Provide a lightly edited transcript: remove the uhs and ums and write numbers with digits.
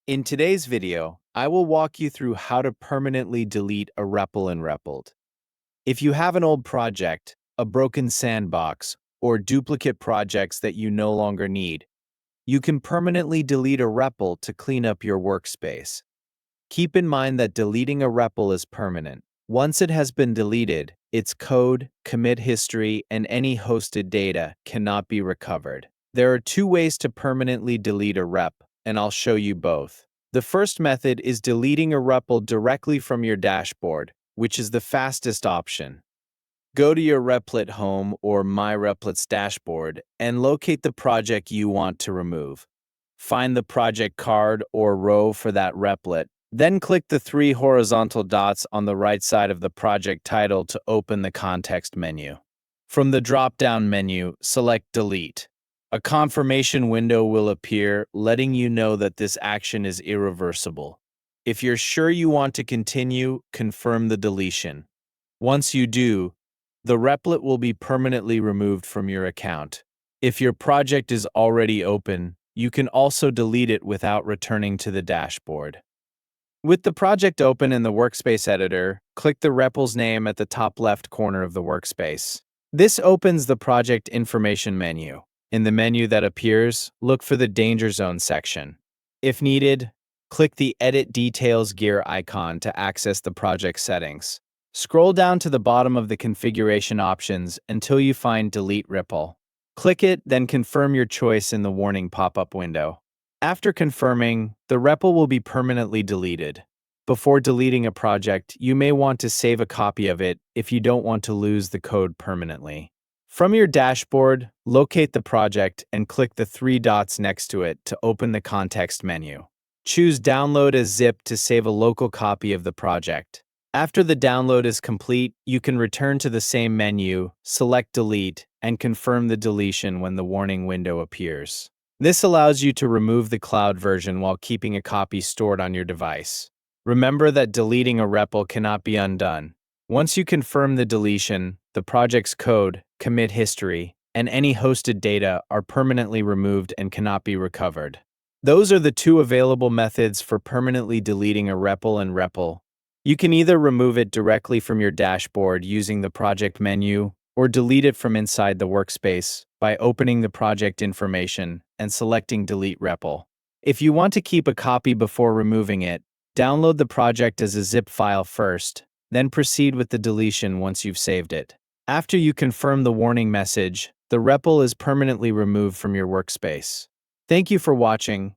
In today's video, I will walk you through how to permanently delete a REPL in Repl. If you have an old project, a broken sandbox, or duplicate projects that you no longer need, you can permanently delete a REPL to clean up your workspace. Keep in mind that deleting a REPL is permanent. Once it has been deleted, its code, commit history, and any hosted data cannot be recovered. There are two ways to permanently delete a rep, and I'll show you both. The first method is deleting a REPL directly from your dashboard, which is the fastest option. Go to your Replit home or My Replit's dashboard and locate the project you want to remove. Find the project card or row for that Replit. Then click the three horizontal dots on the right side of the project title to open the context menu. From the drop-down menu, select Delete. A confirmation window will appear, letting you know that this action is irreversible. If you're sure you want to continue, confirm the deletion. Once you do, the Replit will be permanently removed from your account. If your project is already open, you can also delete it without returning to the dashboard. With the project open in the Workspace editor, click the REPL's name at the top left corner of the workspace. This opens the project information menu. In the menu that appears, look for the Danger Zone section. If needed, click the Edit Details gear icon to access the project settings. Scroll down to the bottom of the configuration options until you find Delete REPL. Click it, then confirm your choice in the warning pop-up window. After confirming, the REPL will be permanently deleted. Before deleting a project, you may want to save a copy of it if you don't want to lose the code permanently. From your dashboard, locate the project and click the three dots next to it to open the context menu. Choose Download as zip to save a local copy of the project. After the download is complete, you can return to the same menu, select Delete, and confirm the deletion when the warning window appears. This allows you to remove the cloud version while keeping a copy stored on your device. Remember that deleting a REPL cannot be undone. Once you confirm the deletion, the project's code, commit history, and any hosted data are permanently removed and cannot be recovered. Those are the two available methods for permanently deleting a REPL in Repl. You can either remove it directly from your dashboard using the project menu, or delete it from inside the workspace by opening the project information and selecting Delete REPL. If you want to keep a copy before removing it, download the project as a zip file first, then proceed with the deletion once you've saved it. After you confirm the warning message, the REPL is permanently removed from your workspace. Thank you for watching.